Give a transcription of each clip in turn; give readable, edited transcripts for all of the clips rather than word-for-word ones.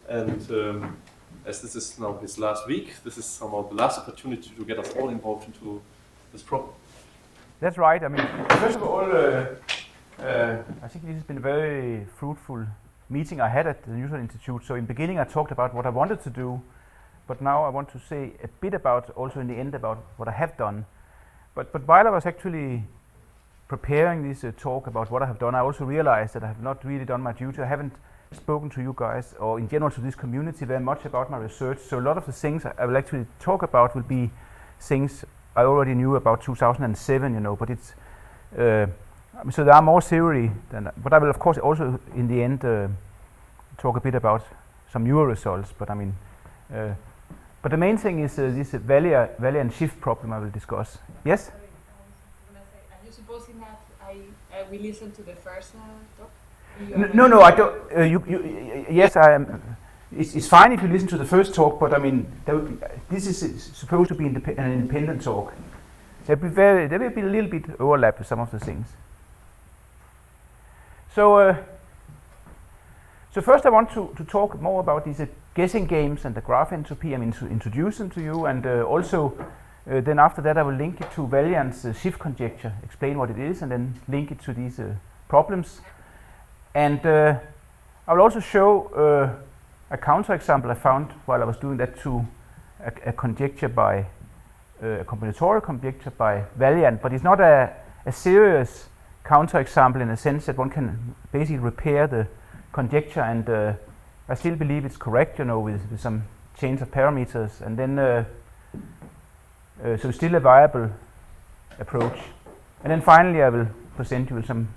And as this is now his last week, this is somehow the last opportunity to get us all involved into this problem. That's right. I mean, first of all, I think this has been a very fruitful meeting I had at the Newton Institute. So in the beginning I talked about what I wanted to do, but now I want to say a bit about, also in the end, about what I have done. But while I was actually preparing this talk about what I have done, I also realized that I have not really done my duty. I haven't spoken to you guys, or in general to this community, very much about my research. So a lot of the things I will actually talk about will be things I already knew about 2007, you know, but it's, so there are more theory than, but I will of course also in the end talk a bit about some newer results, but I mean, but the main thing is this Valiant Shift problem I will discuss. Yes? Are you supposing that we listen to the first talk? No, I don't. Yes, I am. It's fine if you listen to the first talk, but I mean, this is supposed to be an independent talk. There will be a little bit overlap with some of the things. So first I want to talk more about these guessing games and the graph entropy. I mean, to introduce them to you, and also then after that I will link it to Valiant's shift conjecture, explain what it is, and then link it to these problems. And I will also show a counterexample I found while I was doing that to a conjecture by a combinatorial conjecture by Valiant, but it's not a serious counterexample in the sense that one can basically repair the conjecture, and I still believe it's correct, you know, with some change of parameters, and then so it's still a viable approach. And then finally I will present you with some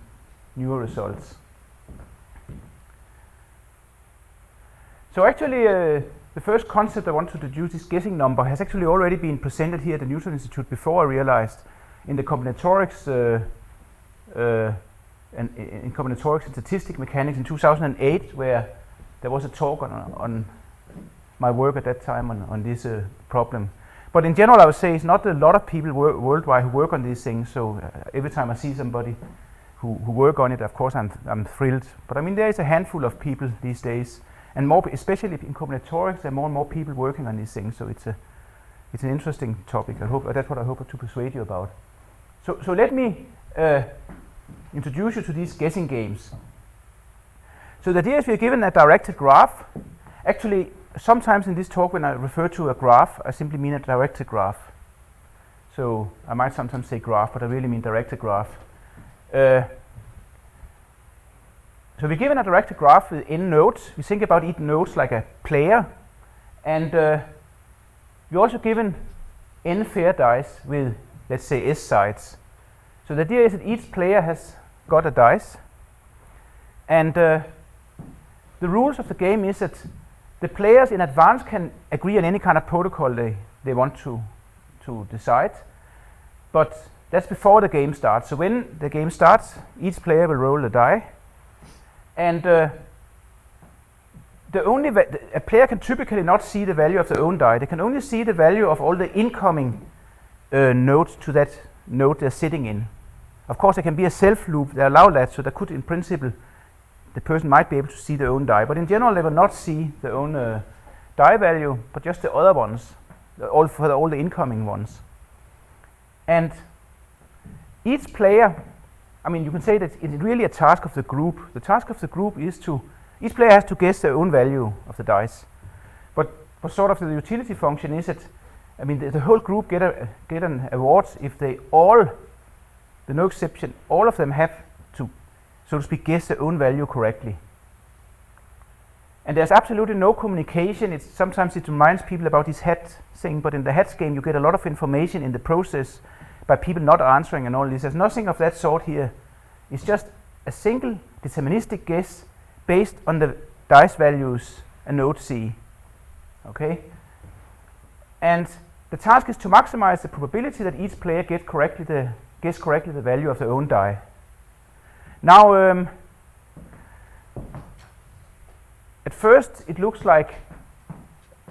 newer results. So actually, the first concept I want to introduce, this guessing number, has actually already been presented here at the Newton Institute before, I realized, in the combinatorics and in combinatorics and statistic mechanics in 2008, where there was a talk on my work at that time on this problem. But in general, I would say it's not a lot of people worldwide who work on these things. So every time I see somebody who work on it, of course I'm thrilled. But I mean, there is a handful of people these days. And more, especially in combinatorics, there are more and more people working on these things. So it's an interesting topic. I hope that's what I hope to persuade you about. So let me introduce you to these guessing games. So the idea is we are given a directed graph. Actually, sometimes in this talk when I refer to a graph, I simply mean a directed graph. So I might sometimes say graph, but I really mean directed graph. So we're given a directed graph with n nodes. We think about each node like a player, and we're also given n fair dice with, let's say, s sides. So the idea is that each player has got a dice, and the rules of the game is that the players in advance can agree on any kind of protocol they want to decide, but that's before the game starts. So when the game starts, each player will roll a die. And a player can typically not see the value of their own die. They can only see the value of all the incoming nodes to that node they're sitting in. Of course, there can be a self loop that allows that, so that could, in principle, the person might be able to see their own die. But in general, they will not see their own die value, but just the other ones, all the incoming ones. And each player, I mean, you can say that it's really a task of the group. The task of the group is each player has to guess their own value of the dice. But sort of the utility function is that, I mean, the whole group get an award if they all, the no exception, all of them have to, so to speak, guess their own value correctly. And there's absolutely no communication. Sometimes it reminds people about this hat thing, but in the hats game you get a lot of information in the process by people not answering and all this. There's nothing of that sort here. It's just a single deterministic guess based on the dice values a node C. Okay? And the task is to maximize the probability that each player guess correctly the value of their own die. Now, at first it looks like,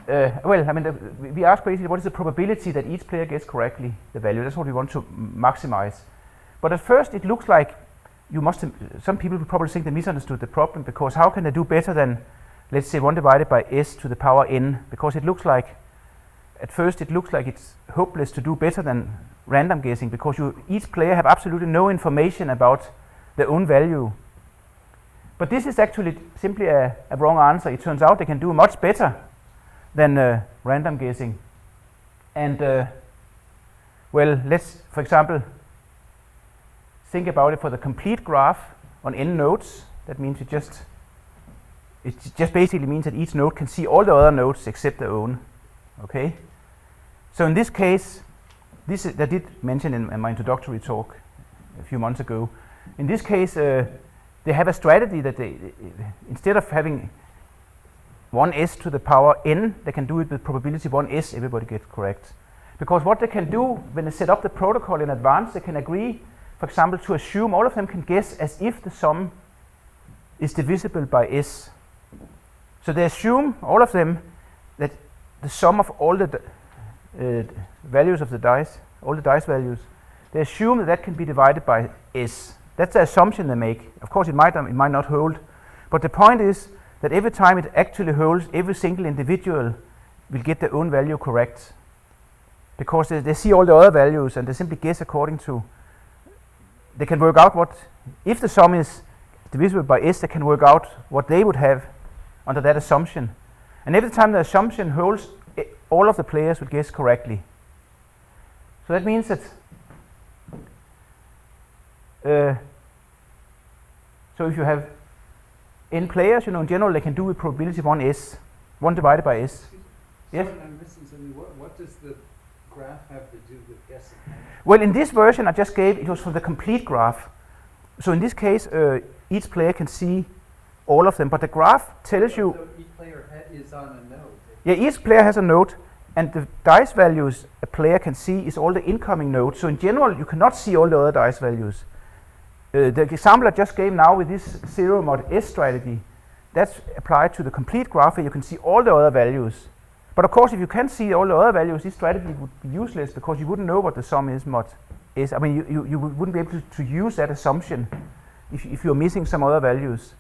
well, I mean, we ask basically what is the probability that each player gets correctly the value. That's what we want to maximize. But at first it looks like some people will probably think they misunderstood the problem, because how can they do better than let's say 1 divided by s to the power n, because it looks like, at first it looks like it's hopeless to do better than random guessing, because each player have absolutely no information about their own value. But this is actually simply a wrong answer. It turns out they can do much better than random guessing. And well, let's, for example, think about it for the complete graph on n nodes. That means it just basically means that each node can see all the other nodes except their own. Okay. So in this case, I did mention in my introductory talk a few months ago. In this case, they have a strategy that they instead of having 1s to the power n, they can do it with probability 1s. Everybody gets correct. Because what they can do when they set up the protocol in advance, they can agree, for example, to assume all of them can guess as if the sum is divisible by s. So they assume, all of them, that the sum of all the values of the dice, all the dice values, they assume that can be divided by s. That's the assumption they make. Of course, it might not hold. But the point is that every time it actually holds, every single individual will get their own value correct. Because they see all the other values and they simply guess according to, they can work out what, if the sum is divisible by s, they can work out what they would have under that assumption. And every time the assumption holds, all of the players will guess correctly. So that means that so if you have n players, in general they can do with probability 1s, 1 divided by s. Yes? I'm missing something. What does the graph have to do with guessing? Well, in this version I just gave, it was for the complete graph. So in this case, each player can see all of them, but the graph tells you... So each player is on a node. Yeah, each player has a node, and the dice values a player can see is all the incoming nodes. So in general, you cannot see all the other dice values. The example I just gave now with this 0 mod s strategy, that's applied to the complete graph where you can see all the other values. But of course, if you can't see all the other values, this strategy would be useless because you wouldn't know what the sum is mod s. I mean, you wouldn't be able to use that assumption if you're missing some other values.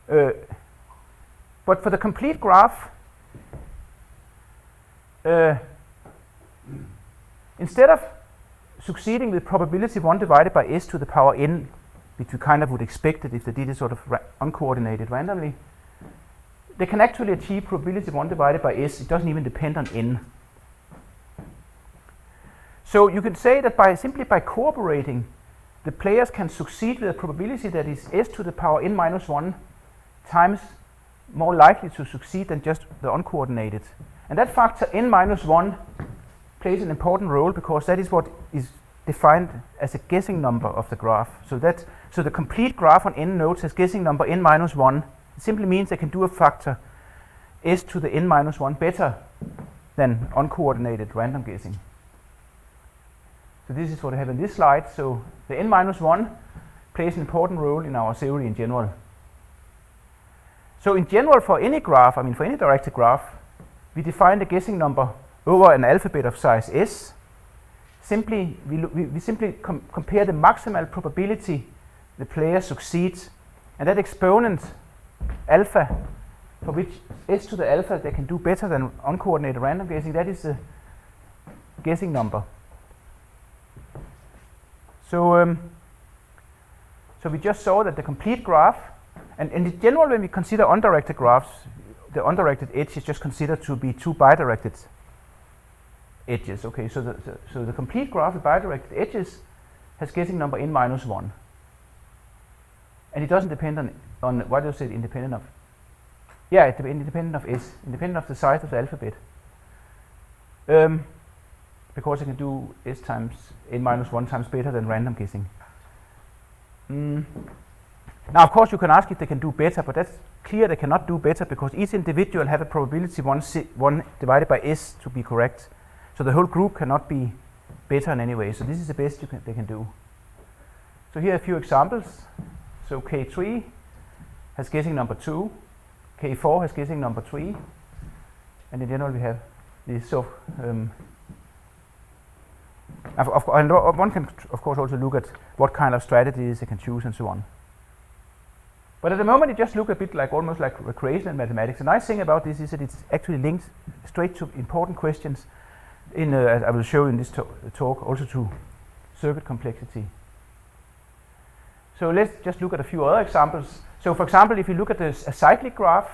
But for the complete graph, instead of succeeding with probability 1 divided by s to the power n, which you kind of would expect it if they did it sort of uncoordinated randomly, they can actually achieve probability 1 divided by s. It doesn't even depend on n. So you can say that simply by cooperating, the players can succeed with a probability that is s to the power n minus 1 times more likely to succeed than just the uncoordinated. And that factor n minus 1 plays an important role because that is what is defined as a guessing number of the graph. So the complete graph on n nodes has guessing number n minus 1. It simply means they can do a factor s to the n minus 1 better than uncoordinated random guessing. So this is what I have in this slide. So the n minus 1 plays an important role in our theory in general. So in general, for any graph, I mean for any directed graph, we define the guessing number over an alphabet of size s. Simply, we simply compare the maximal probability the player succeeds, and that exponent alpha, for which s to the alpha they can do better than uncoordinated random guessing, that is the guessing number. So, so we just saw that the complete graph, and in general when we consider undirected graphs, the undirected edge is just considered to be two bidirected edges. Okay, so the complete graph with bidirected edges has guessing number n minus 1. And it doesn't depend on what is it independent of? Yeah, it's independent of s, independent of the size of the alphabet. Because it can do s times n minus 1 times better than random guessing. Now, of course, you can ask if they can do better, but that's clear they cannot do better because each individual have a probability 1 divided by s to be correct. So the whole group cannot be better in any way. So this is the best they can do. So here are a few examples. So K3 has guessing number 2, K4 has guessing number 3, and in general we have this. So and one can of course also look at what kind of strategies they can choose and so on. But at the moment, it just looks a bit like almost like recreational mathematics. The nice thing about this is that it's actually linked straight to important questions. As I will show in this talk, also to circuit complexity. So let's just look at a few other examples. So, for example, if you look at a cyclic graph,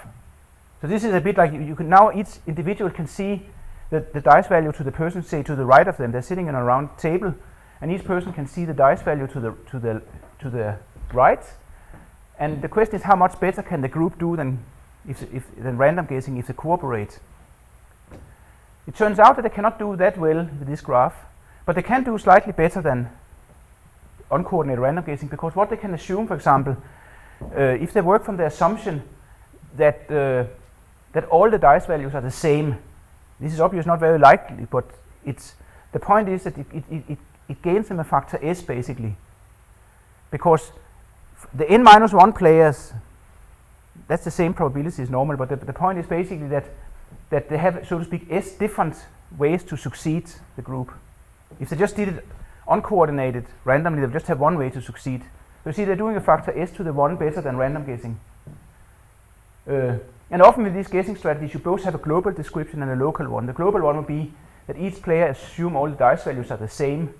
so this is a bit like you can now each individual can see the dice value to the person, say to the right of them. They're sitting in a round table, and each person can see the dice value to the right. And the question is, how much better can the group do than random guessing if they cooperate? It turns out that they cannot do that well with this graph, but they can do slightly better than uncoordinated random guessing, because what they can assume, for example, if they work from the assumption that all the dice values are the same, this is obviously not very likely, but the point is that it gains them a factor S basically, because the n-1 players, that's the same probability as normal, but the point is basically that they have, so to speak, S different ways to succeed the group. If they just did it uncoordinated randomly, they'll just have one way to succeed. So you see, they're doing a factor S to the 1 better than random guessing. And often with these guessing strategies, you both have a global description and a local one. The global one would be that each player assume all the dice values are the same.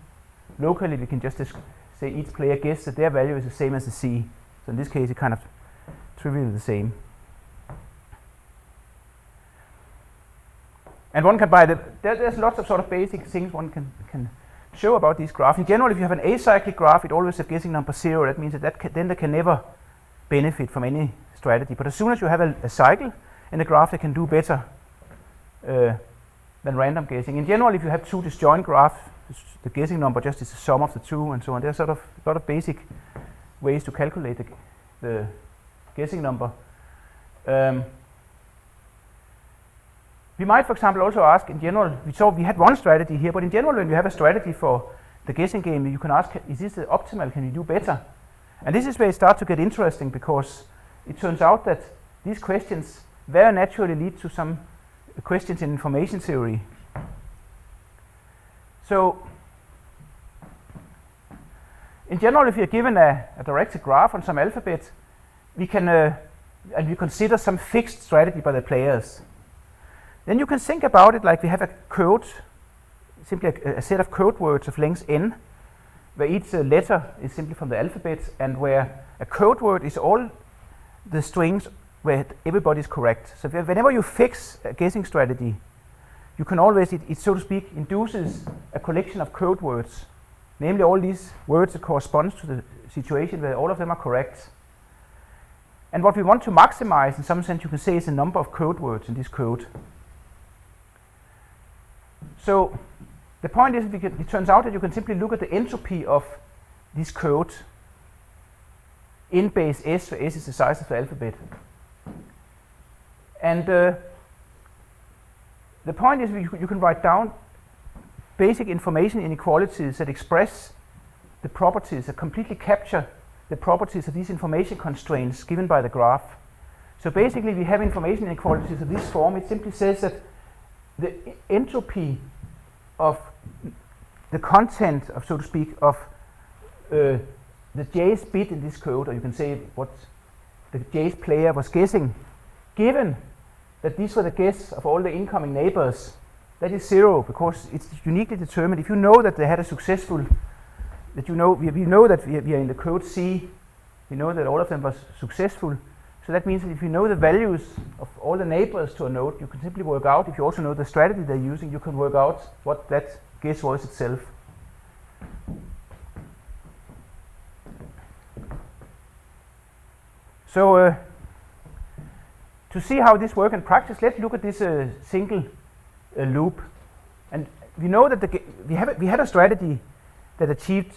Locally, we can just say each player guess that their value is the same as the C. So in this case, it kind of trivially the same. And one can buy there's lots of sort of basic things one can show about these graphs. In general, if you have an acyclic graph, it always has guessing number 0. That means then they can never benefit from any strategy. But as soon as you have a cycle in the graph, they can do better than random guessing. In general, if you have two disjoint graphs, the guessing number just is the sum of the two, and so on. There's sort of a lot of basic ways to calculate the guessing number. We might, for example, also ask in general, we had one strategy here, but in general, when you have a strategy for the guessing game, you can ask, is this the optimal? Can you do better? And this is where it starts to get interesting, because it turns out that these questions very naturally lead to some questions in information theory. So, in general, if you're given a directed graph on some alphabet, we can and we consider some fixed strategy by the players. Then you can think about it like we have a code, simply a set of code words of length n, where each letter is simply from the alphabet, and where a code word is all the strings where everybody is correct. So whenever you fix a guessing strategy, you can always, it so to speak, induces a collection of code words, namely all these words that correspond to the situation where all of them are correct. And what we want to maximize, in some sense, you can say, is the number of code words in this code. So the point is, it turns out that you can simply look at the entropy of this code in base S, where S is the size of the alphabet. And the point is, you can write down basic information inequalities that express the properties, that completely capture the properties of these information constraints given by the graph. So basically, we have information inequalities of this form. It simply says that the entropy of the content of, so to speak, of the jth bit in this code, or you can say what the jth player was guessing, given that these were the guess of all the incoming neighbors, that is 0, because it's uniquely determined. If you know that they had a successful, that you know, we know that we are in the code C, we know that all of them was successful. So that means that if you know the values of all the neighbors to a node, you can simply work out, if you also know the strategy they're using, you can work out what that guess was itself. So to see how this works in practice, let's look at this single loop. And we know that we had a strategy that achieved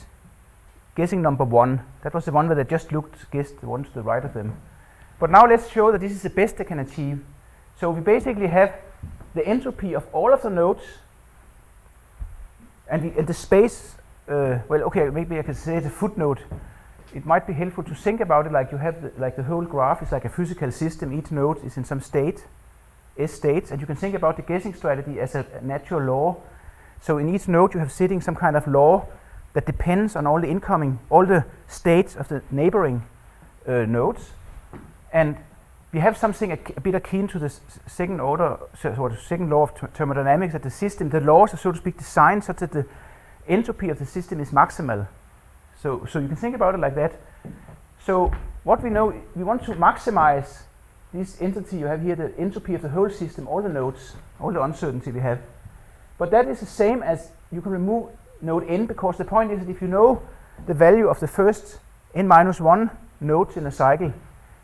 guessing number 1. That was the one where they just guessed the one to the right of them. But now let's show that this is the best they can achieve. So we basically have the entropy of all of the nodes, and the space, well, okay, maybe I can say it's a footnote. It might be helpful to think about it like you have, like the whole graph is like a physical system. Each node is in some state, S states, and you can think about the guessing strategy as a natural law. So in each node you have sitting some kind of law that depends on all the states of the neighboring nodes. And we have something a bit akin to the second order, or the second law of thermodynamics, that the system, the laws are so to speak designed such that the entropy of the system is maximal. So you can think about it like that. So what we know, we want to maximize this entity you have here, the entropy of the whole system, all the nodes, all the uncertainty we have. But that is the same as you can remove node n, because the point is that if you know the value of the first n-1 nodes in a cycle,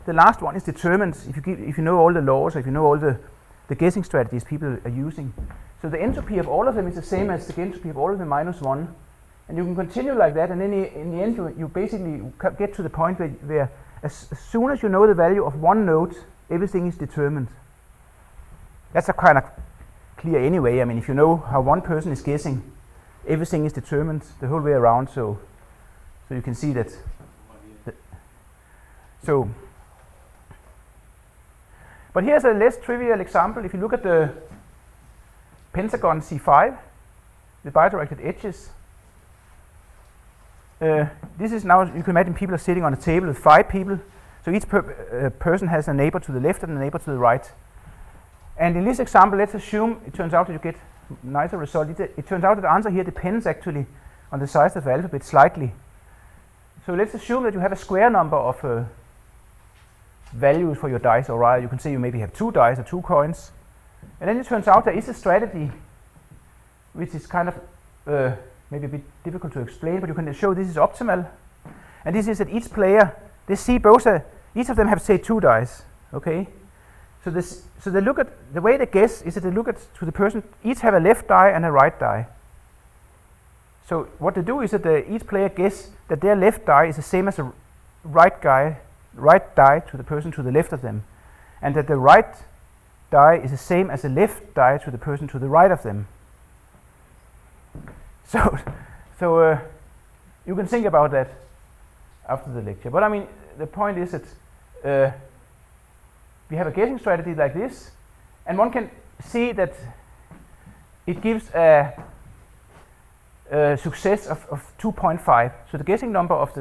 the last one is determined if you know all the laws, or if you know all the guessing strategies people are using. So the entropy of all of them is the same as the entropy of all of them minus 1. And you can continue like that, and then in the end you basically get to the point where as soon as you know the value of one node, everything is determined. That's a kind of clear anyway. I mean, if you know how one person is guessing, everything is determined the whole way around. So you can see that. But here's a less trivial example. If you look at the pentagon C5 with bidirected edges, this is now, you can imagine people are sitting on a table with 5 people. So each person has a neighbor to the left and a neighbor to the right. And in this example, let's assume it turns out that you get nicer result. It turns out that the answer here depends actually on the size of the alphabet slightly. So let's assume that you have a square number of values for your dice, or rather you can say you maybe have 2 dice or 2 coins. And then it turns out there is a strategy which is kind of maybe a bit difficult to explain, but you can show this is optimal. And this is that each player, they see both, each of them have say 2 dice, okay? So they look at, the way they guess is that they look at to the person, each have a left die and a right die. So what they do is that each player guess that their left die is the same as a right die to the person to the left of them, and that the right die is the same as the left die to the person to the right of them. So you can think about that after the lecture. But I mean, the point is that we have a guessing strategy like this, and one can see that it gives a success of 2.5. So the guessing number of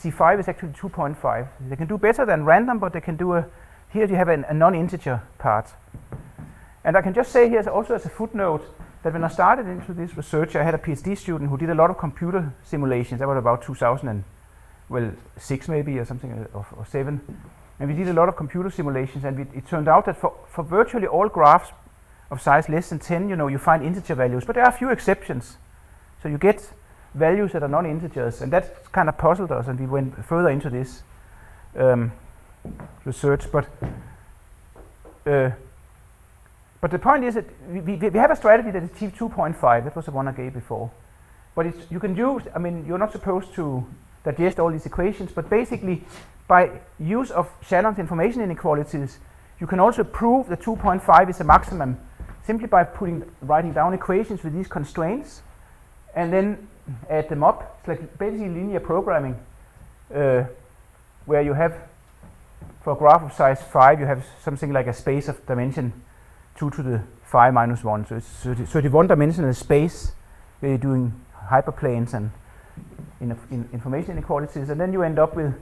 C5 is actually 2.5. They can do better than random, but they can do here you have a non-integer part. And I can just say here also as a footnote that when I started into this research, I had a PhD student who did a lot of computer simulations. That was about 2006 maybe, or something, or 7. And we did a lot of computer simulations, and it turned out that for virtually all graphs of size less than 10, you find integer values, but there are a few exceptions. So you get values that are non-integers, and that kind of puzzled us, and we went further into this research. But the point is that we have a strategy that achieves 2.5. That was the one I gave before. But you can use, I mean, you're not supposed to digest all these equations, but basically by use of Shannon's information inequalities, you can also prove that 2.5 is a maximum simply by writing down equations with these constraints and then add them up. It's like basically linear programming, where you have, for a graph of size 5, you have something like a space of dimension 2 to the 5 minus 1. So it's 31-dimensional space where you're doing hyperplanes and information inequalities, and then you end up with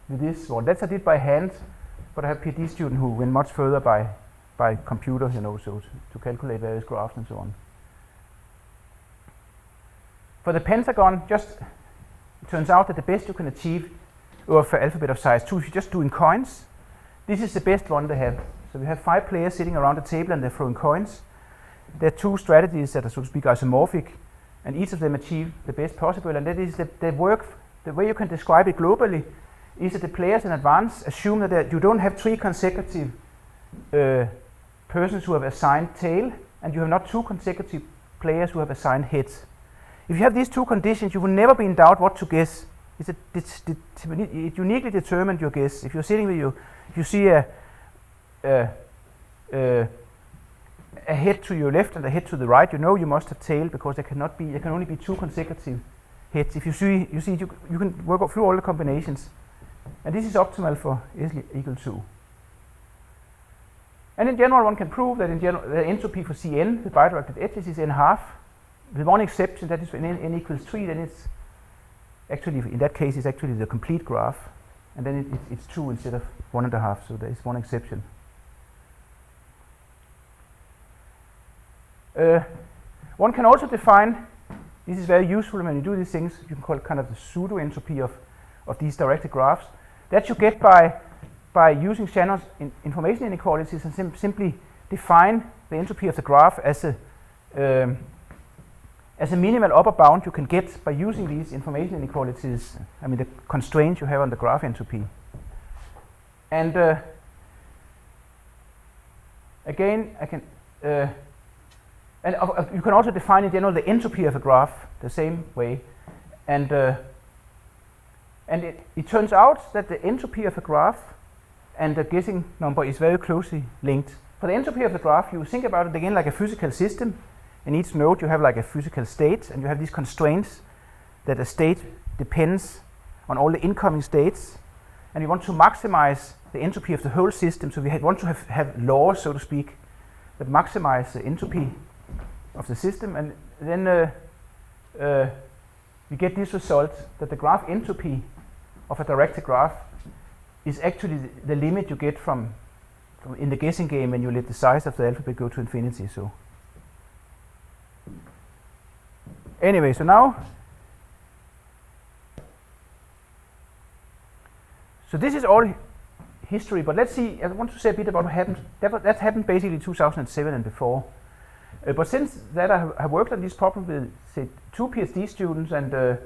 this one. That's I did by hand, but I have a PhD student who went much further by computer, so to calculate various graphs and so on. For the pentagon, it turns out that the best you can achieve for alphabet of size 2, if you're just doing coins, this is the best one they have. So we have 5 players sitting around a table and they're throwing coins. There are 2 strategies that are, so to speak, isomorphic, and each of them achieve the best possible, and that is that they work. The way you can describe it globally is that the players in advance assume that you don't have 3 consecutive persons who have assigned tail, and you have not 2 consecutive players who have assigned heads. If you have these 2 conditions, you will never be in doubt what to guess. It uniquely determined your guess. If you're sitting with if you see a head to your left and a head to the right, you must have tail, because there can only be 2 consecutive heads. If you can work through all the combinations, and this is optimal for s equal 2. And in general, one can prove that the entropy for Cn, the bidirected edges, is n half, with one exception, that is when n equals 3. Then it's actually, in that case, it's actually the complete graph. and then it's 2 instead of 1.5, so there is one exception. One can also define, this is very useful when you do these things, you can call it kind of the pseudo entropy of these directed graphs. That you get by using Shannon's information inequalities and simply define the entropy of the graph as a minimal upper bound you can get by using these information inequalities, I mean the constraints you have on the graph entropy. And again, I can, you can also define in general the entropy of a graph the same way. And it turns out that the entropy of a graph and the guessing number is very closely linked. For the entropy of the graph, you think about it again like a physical system. In each node you have like a physical state, and you have these constraints that a state depends on all the incoming states, and you want to maximize the entropy of the whole system, so we want to have laws, so to speak, that maximize the entropy of the system, and then we get this result that the graph entropy of a directed graph is actually the limit you get from in the guessing game when you let the size of the alphabet go to infinity. So anyway, so now, so this is all history, but let's see, I want to say a bit about what happened. That happened basically in 2007 and before. But since that I have worked on this problem with, say, 2 PhD students and a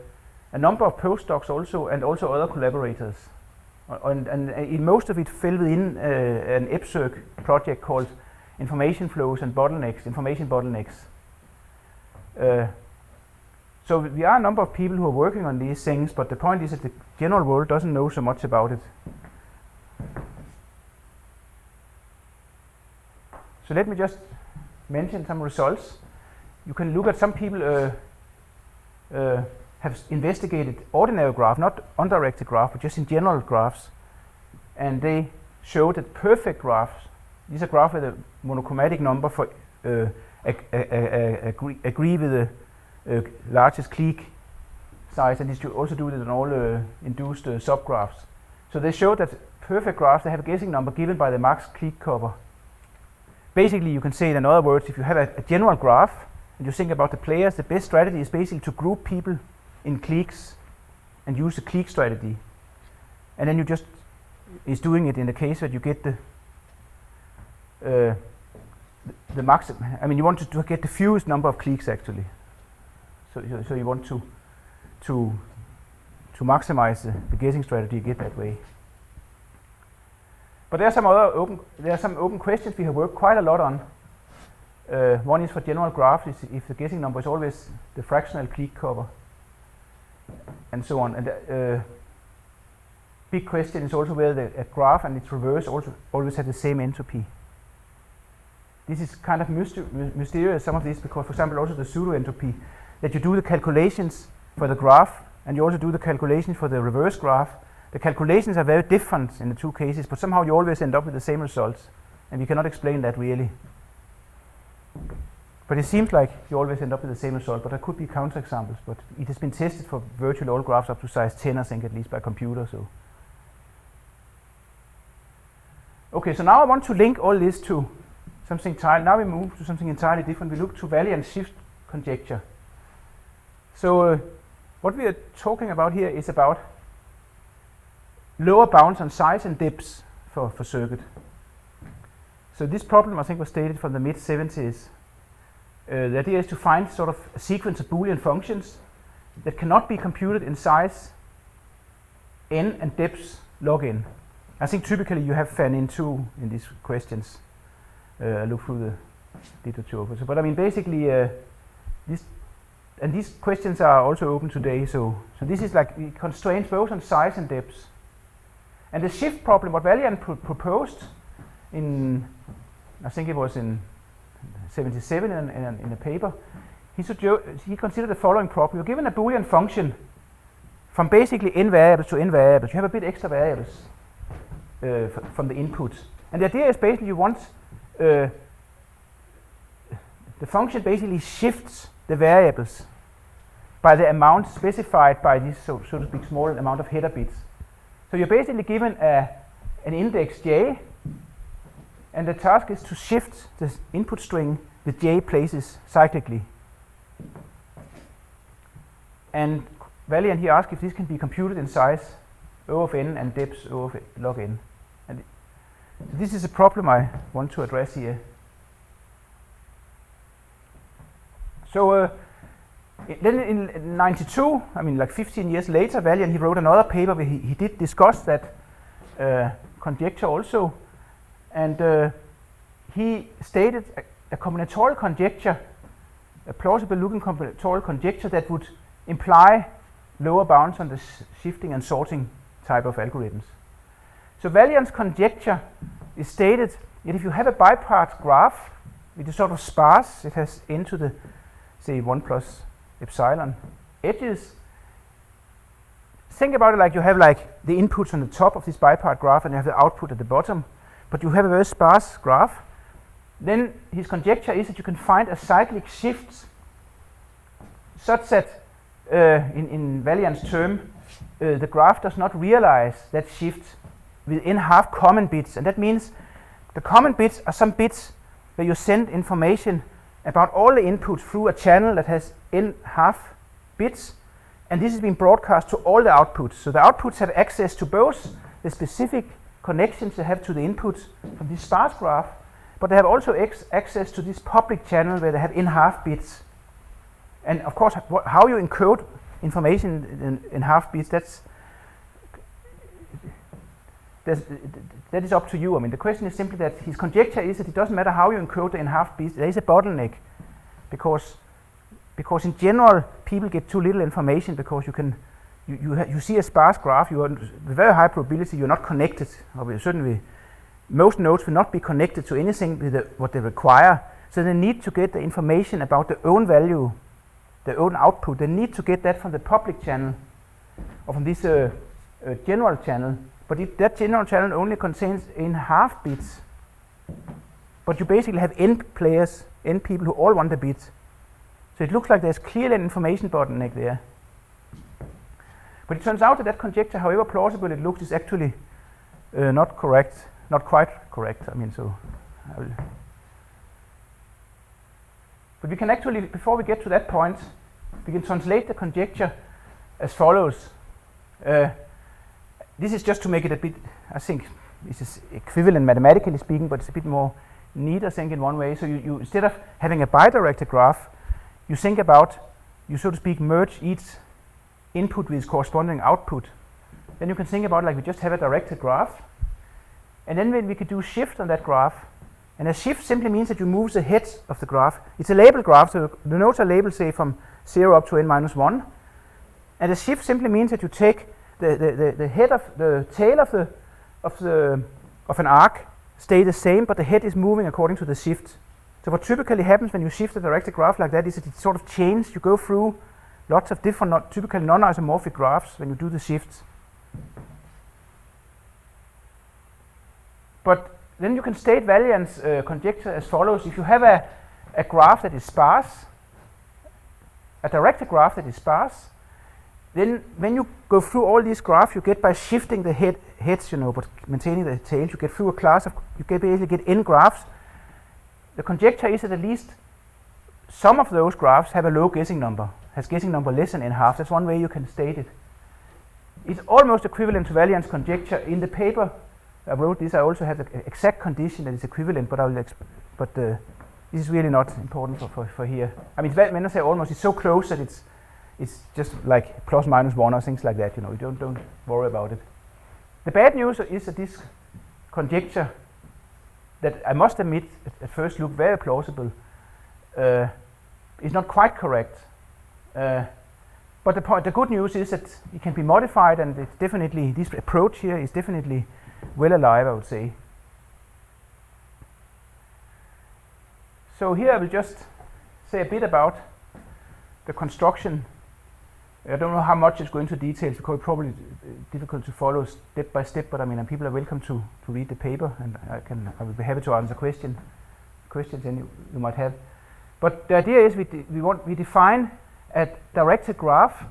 number of postdocs also, and also other collaborators. And in most of it fell within an EPSERC project called Information Flows and Bottlenecks, Information Bottlenecks. So we are a number of people who are working on these things, but the point is that the general world doesn't know so much about it. So let me just mention some results. You can look at some people have investigated ordinary graph, not undirected graph, but just in general graphs, and they show that perfect graphs, these are graphs with a monochromatic number for agree with the largest clique size, and this you also do it in all induced subgraphs. So they show that perfect graphs, they have a guessing number given by the max clique cover. Basically, you can say it in other words, if you have a general graph and you think about the players, the best strategy is basically to group people in cliques and use the clique strategy. And then you just is doing it in the case that you get the maximum. I mean, you want to get the fewest number of cliques actually. So you want to maximize the guessing strategy you get that way. But there are some open questions we have worked quite a lot on. One is for general graphs, is if the guessing number is always the fractional clique cover, and so on. And the big question is also whether a graph and its reverse also always have the same entropy. This is kind of mysterious, some of this, because, for example, also the pseudo entropy, that you do the calculations for the graph and you also do the calculations for the reverse graph. The calculations are very different in the 2 cases, but somehow you always end up with the same results, and we cannot explain that really. But it seems like you always end up with the same result, but there could be counterexamples, but it has been tested for virtually all graphs up to size 10, I think, at least by computer. So okay, so now I want to link all this to something entirely, now we move to something entirely different. We look to Valiants Shift conjecture. So what we are talking about here is about lower bounds on size and depths for circuit. So this problem, I think, was stated from the mid-70s. The idea is to find sort of a sequence of Boolean functions that cannot be computed in size n and depths log n. I think typically you have fan in 2 in these questions. I look through the literature. But I mean, basically, these questions are also open today. So this is like the constraints both on size and depths. And the shift problem, what Valiant proposed in, I think it was in 77 in a paper, he considered the following problem. You're given a Boolean function from basically n variables to n variables. You have a bit extra variables from the input. And the idea is basically you want the function basically shifts the variables by the amount specified by this, so to speak, small amount of header bits. So you're basically given an index j, and the task is to shift the input string with j places cyclically. And Valiant here asks if this can be computed in size O of n and depth O of log n. And this is a problem I want to address here. So then in 92, I mean like 15 years later, Valiant, he wrote another paper where he did discuss that conjecture also. And he stated a combinatorial conjecture, a plausible looking combinatorial conjecture that would imply lower bounds on the shifting and sorting type of algorithms. So Valiant's conjecture is stated that if you have a bipart graph which is sort of sparse, it has n to the say 1 plus epsilon edges. Think about it like you have like the inputs on the top of this bipart graph and you have the output at the bottom, but you have a very sparse graph. Then his conjecture is that you can find a cyclic shift such that in Valiant's term the graph does not realize that shift within half common bits, and that means the common bits are some bits where you send information about all the inputs through a channel that has n half bits, and this has been broadcast to all the outputs. So the outputs have access to both the specific connections they have to the inputs from this sparse graph, but they have also access to this public channel where they have n half bits. And of course, how you encode information in half bits, that is up to you. I mean, the question is simply that his conjecture is that it doesn't matter how you encode the in half bits, there is a bottleneck, because in general people get too little information because you see a sparse graph, you are with very high probability you're not connected, or certainly most nodes will not be connected to anything with what they require, so they need to get the information about their own value, their own output. They need to get that from the public channel or from this general channel. But that general channel only contains n half bits. But you basically have n players, n people who all want the bits. So it looks like there's clearly an information bottleneck there. But it turns out that that conjecture, however plausible it looks, is actually not correct, not quite correct. I mean, so I will. But we can actually, before we get to that point, we can translate the conjecture as follows. This is just to make it a bit, I think, this is equivalent mathematically speaking, but it's a bit more neat, I think, in one way. So you instead of having a bidirected graph, you think about, you so to speak merge each input with its corresponding output. Then you can think about like we just have a directed graph, and then we could do shift on that graph. And a shift simply means that you move the head of the graph. It's a labeled graph, so the nodes are labeled, say, from 0 up to n minus 1. And a shift simply means that you take the head of the tail of an arc stay the same, but the head is moving according to the shift. So what typically happens when you shift a directed graph like that is that it sort of changes. You go through lots of different, typically non-isomorphic graphs when you do the shifts. But then you can state Valiant's conjecture as follows. If you have a graph that is sparse, a directed graph that is sparse, then when you go through all these graphs you get by shifting the heads, but maintaining the tails, you get through a class of, basically get n graphs. The conjecture is that at least some of those graphs have a low guessing number, has guessing number less than n half. That's one way you can state it. It's almost equivalent to Valiant's conjecture. In the paper I wrote this, I also have the exact condition that is equivalent, but this is really not important for here. I mean, when I say almost, it's so close that it's just like plus minus 1 or things like that. You don't worry about it. The bad news is that this conjecture, that I must admit at first looked very plausible, is not quite correct. But the good news is that it can be modified, and it's definitely, this approach here is definitely well alive, I would say. So here I will just say a bit about the construction. I don't know how much it's going into details because it's probably difficult to follow step by step, but I mean, people are welcome to read the paper, and I will be happy to answer questions any you might have. But the idea is we define a directed graph,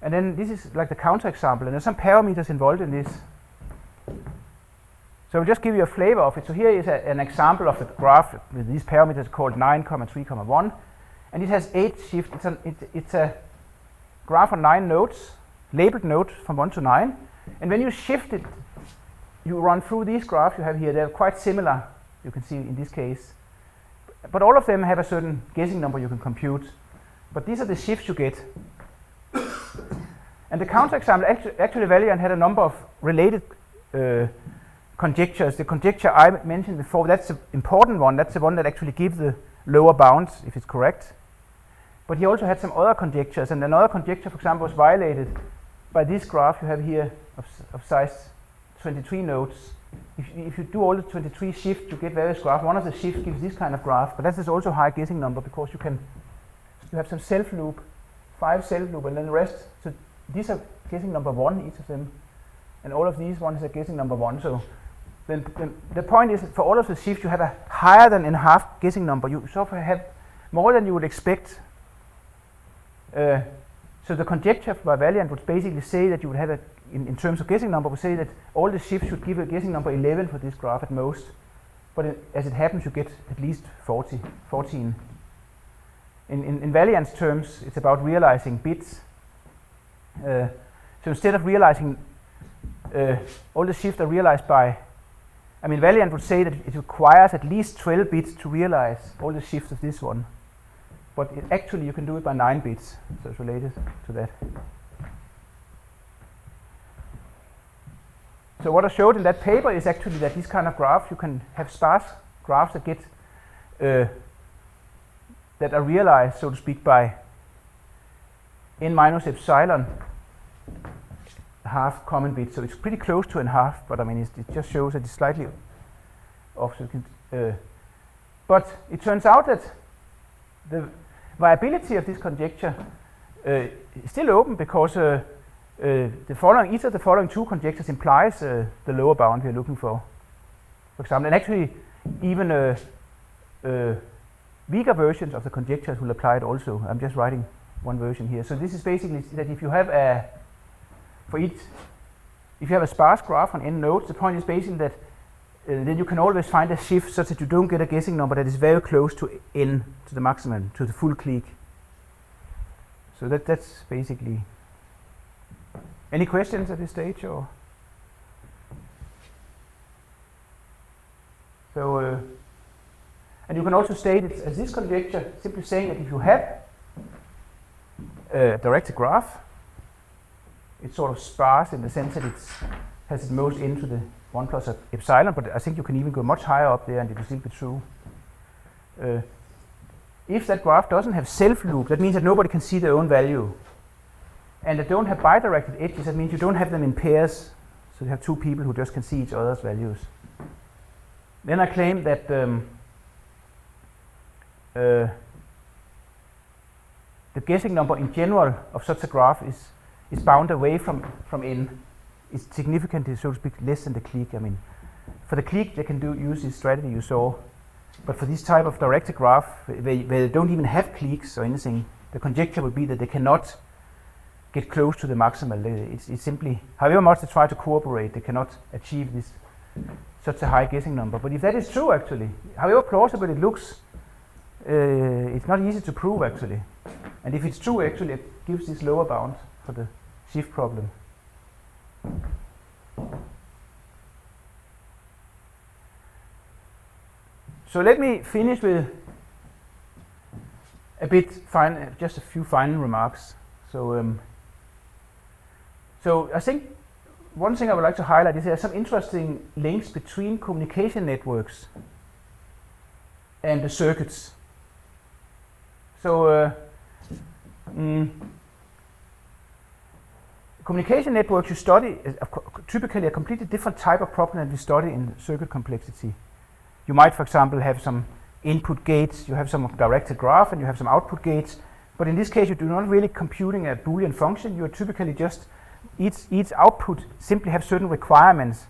and then this is like the counterexample, and there's some parameters involved in this. So I'll just give you a flavor of it. So here is an example of the graph with these parameters called 9, 3, 1. And it has 8 shifts. It's a graph on 9 nodes, labeled nodes from 1 to 9. And when you shift it, you run through these graphs you have here. They're quite similar, you can see in this case. But all of them have a certain guessing number you can compute. But these are the shifts you get. And the counterexample, actually Valiant had a number of related conjectures. The conjecture I mentioned before, that's the important one. That's the one that actually gives the lower bounds, if it's correct. But he also had some other conjectures. And another conjecture, for example, was violated by this graph you have here of size 23 nodes. If you do all the 23 shifts, you get various graphs. One of the shifts gives this kind of graph, but that is also a high guessing number because you have some self loop, 5 self loop, and then the rest. So these are guessing number 1, each of them, and all of these ones are guessing number 1. So then the point is that for all of the shifts, you have a higher than in half guessing number. You sort of have more than you would expect. So the conjecture by Valiant would basically say that you would have in terms of guessing number, would say that all the shifts should give a guessing number 11 for this graph at most. But as it happens, you get at least 14. In Valiant's terms, it's about realizing bits. So instead of realizing all the shifts are realized by, Valiant would say that it requires at least 12 bits to realize all the shifts of this one. But actually you can do it by 9 bits, so it's related to that. So what I showed in that paper is actually that these kind of graphs, you can have sparse graphs that get that are realized, so to speak, by n minus epsilon half common bits. So it's pretty close to n half, but it just shows that it's slightly off. So you can, but it turns out that the viability of this conjecture is still open because each of the following 2 conjectures implies the lower bound we're looking for example. And actually, even weaker versions of the conjectures will apply it also. I'm just writing one version here. So this is basically that if you have if you have a sparse graph on n nodes, the point is basically that then you can always find a shift such that you don't get a guessing number that is very close to n, to the maximum, to the full clique. So that's basically. Any questions at this stage, or? So, and you can also state it as this conjecture, simply saying that if you have a directed graph, it's sort of sparse in the sense that it has its most into the 1 plus epsilon, but I think you can even go much higher up there and it will still be true. If that graph doesn't have self-loop, that means that nobody can see their own value. And they don't have bidirected edges, that means you don't have them in pairs, so you have 2 people who just can see each other's values. Then I claim that the guessing number in general of such a graph is bound away from n. It's significantly, so to speak, less than the clique. For the clique, they can use this strategy you saw. But for this type of directed graph, where they don't even have cliques or anything, the conjecture would be that they cannot get close to the maximal. It's simply, however much they try to cooperate, they cannot achieve such a high guessing number. But if that is true, actually, however plausible it looks, it's not easy to prove, actually. And if it's true, actually, it gives this lower bound for the shift problem. So let me finish with just a few final remarks. So I think one thing I would like to highlight is there are some interesting links between communication networks and the circuits. So communication networks you study typically a completely different type of problem than we study in circuit complexity. You might, for example, have some input gates, you have some directed graph, and you have some output gates. But in this case, you do not really computing a Boolean function. You are typically just each output simply have certain requirements.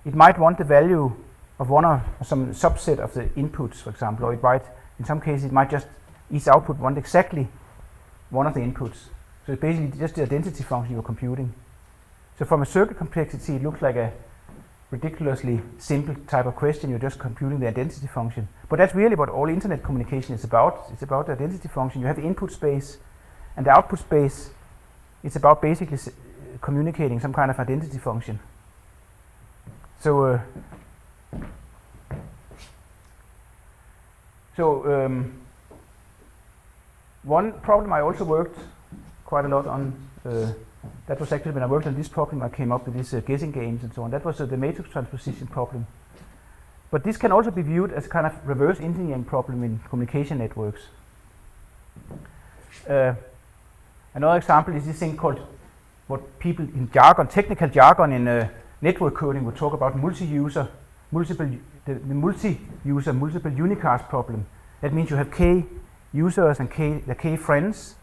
It might want the value of one or some subset of the inputs, for example, or it might, in some cases, it might just each output want exactly one of the inputs. So it's basically just the identity function you're computing. So from a circuit complexity, it looks like ridiculously simple type of question. You're just computing the identity function. But that's really what all internet communication is about. It's about the identity function. You have the input space and the output space. It's about basically communicating some kind of identity function. So, one problem I also worked quite a lot on, that was actually when I worked on this problem, I came up with these guessing games and so on. That was the matrix transposition problem. But this can also be viewed as a kind of reverse engineering problem in communication networks. Another example is this thing called, what people in jargon, technical jargon in network coding would talk about multi-user, multiple unicast problem. That means you have k users and k friends,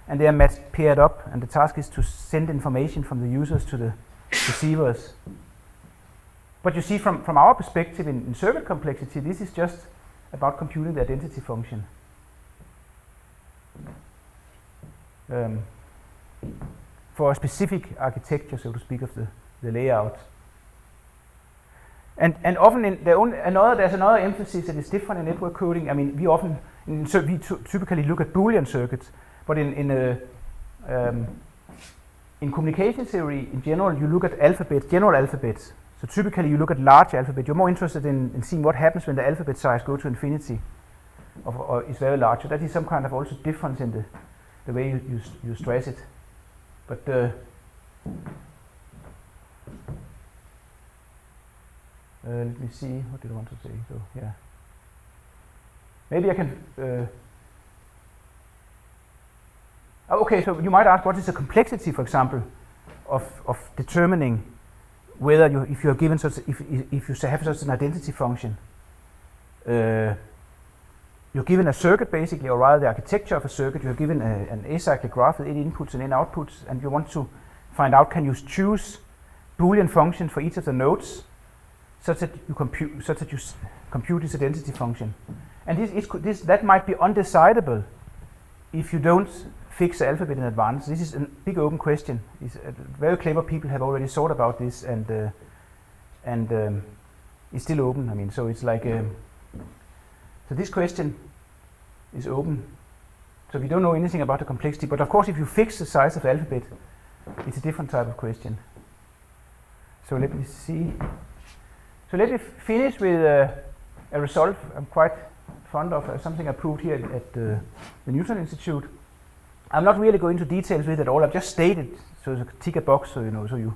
and they are paired up, and the task is to send information from the users to the receivers. But you see, from our perspective in circuit complexity, this is just about computing the identity function. For a specific architecture, so to speak, of the layout. And often there's another emphasis that is different in network coding. I mean, we typically look at Boolean circuits, but in communication theory in general, you look at alphabets, general alphabets. So typically you look at large alphabet. You're more interested in seeing what happens when the alphabet size goes to infinity, or is very large. So that is some kind of also difference in the way you stress it. But let me see, what did I want to say? So yeah, maybe I can. Okay, so you might ask, what is the complexity, for example, of determining whether if you are given such, if you have such an identity function, you're given a circuit basically, or rather the architecture of a circuit. You're given an acyclic graph with n inputs and n outputs, and you want to find out, can you choose Boolean functions for each of the nodes, such that you compute this identity function. And that might be undecidable if you don't fix the alphabet in advance. This is a big open question. Very clever people have already thought about this, and it's still open. I mean, so it's like so this question is open. So we don't know anything about the complexity, but of course, if you fix the size of the alphabet, it's a different type of question. So let me see. So let me finish with a result I'm quite fond of, something I proved here at the Newton Institute. I'm not really going into details with it at all. I've just stated, so you tick a box, so you know, so you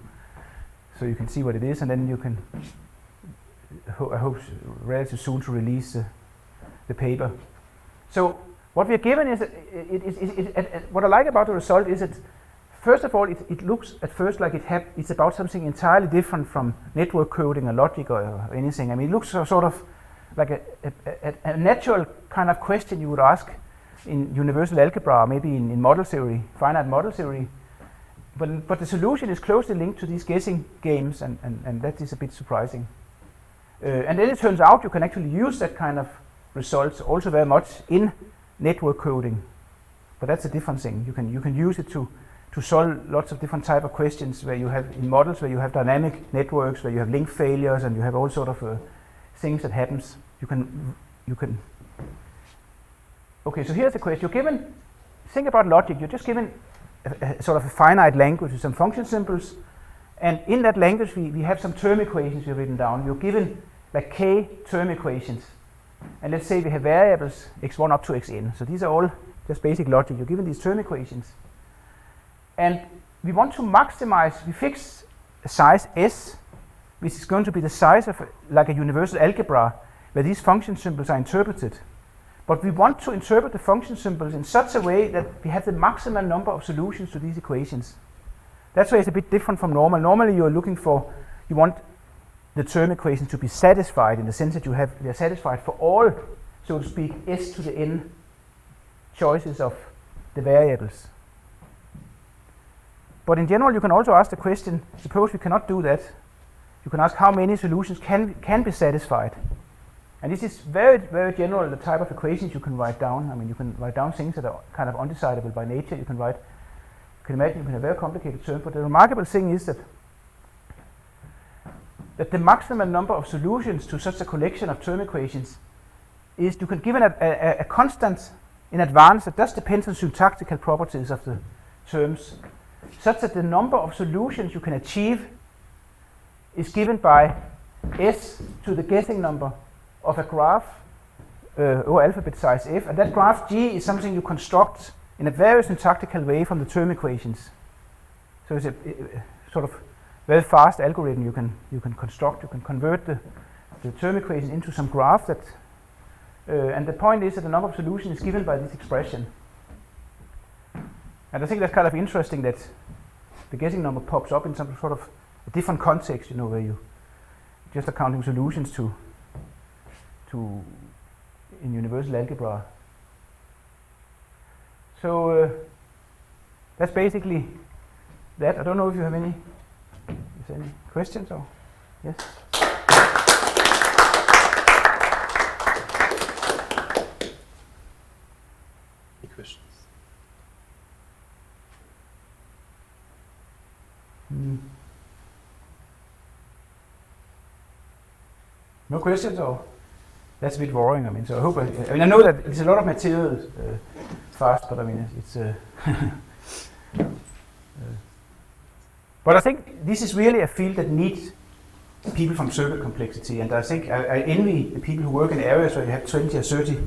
can see what it is, and then you can. I hope relatively soon to release the paper. So what we are given is what I like about the result is that, first of all, it looks at first like it's about something entirely different from network coding or logic or anything. I mean, it looks sort of like a natural kind of question you would ask in universal algebra, maybe in model theory, finite model theory. But the solution is closely linked to these guessing games, and that is a bit surprising. And then it turns out you can actually use that kind of results also very much in network coding. But that's a different thing. You can use it to solve lots of different type of questions where you have in models where you have dynamic networks, where you have link failures, and you have all sort of things that happens. You can. Okay, so here's the question. You're given. Think about logic. You're just given a sort of a finite language with some function symbols, and in that language we have some term equations we've written down. You're given like k term equations, and let's say we have variables x1 up to xn. So these are all just basic logic. You're given these term equations, and we want to maximize. We fix a size s, which is going to be the size of like a universal algebra where these function symbols are interpreted. But we want to interpret the function symbols in such a way that we have the maximum number of solutions to these equations. That's why it's a bit different from normal. Normally you want the term equations to be satisfied in the sense that they are satisfied for all, so to speak, s to the n choices of the variables. But in general, you can also ask the question, suppose we cannot do that. You can ask how many solutions can be satisfied. And this is very, very general, the type of equations you can write down. I mean, you can write down things that are kind of undecidable by nature. You can imagine you can have a very complicated term, but the remarkable thing is that that the maximum number of solutions to such a collection of term equations is you can give a constant in advance that just depends on syntactical properties of the terms, such that the number of solutions you can achieve is given by s to the guessing number of a graph over alphabet size f, and that graph G is something you construct in a very syntactical way from the term equations. So it's a sort of very fast algorithm you can construct. You can convert the term equation into some graph that, and the point is that the number of solutions is given by this expression. And I think that's kind of interesting that the guessing number pops up in some sort of a different context, you know, where you just are counting solutions to in universal algebra. So that's basically that. I don't know if you have any questions or yes. Any questions? No questions, or that's a bit boring. I mean, so I hope. I mean, I know that it's a lot of material fast, but I mean, it's. But I think this is really a field that needs people from circuit complexity, and I think I envy the people who work in areas where you have 20 or 30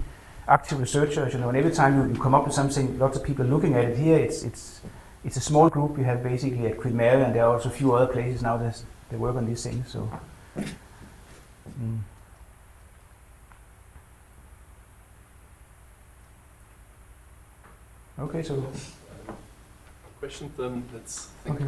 active researchers, you know, and every time you come up with something, lots of people looking at it. Here, it's a small group. We have basically at Queen Mary, and there are also a few other places now that they work on these things. So. Okay, so. Question then, let's. Okay,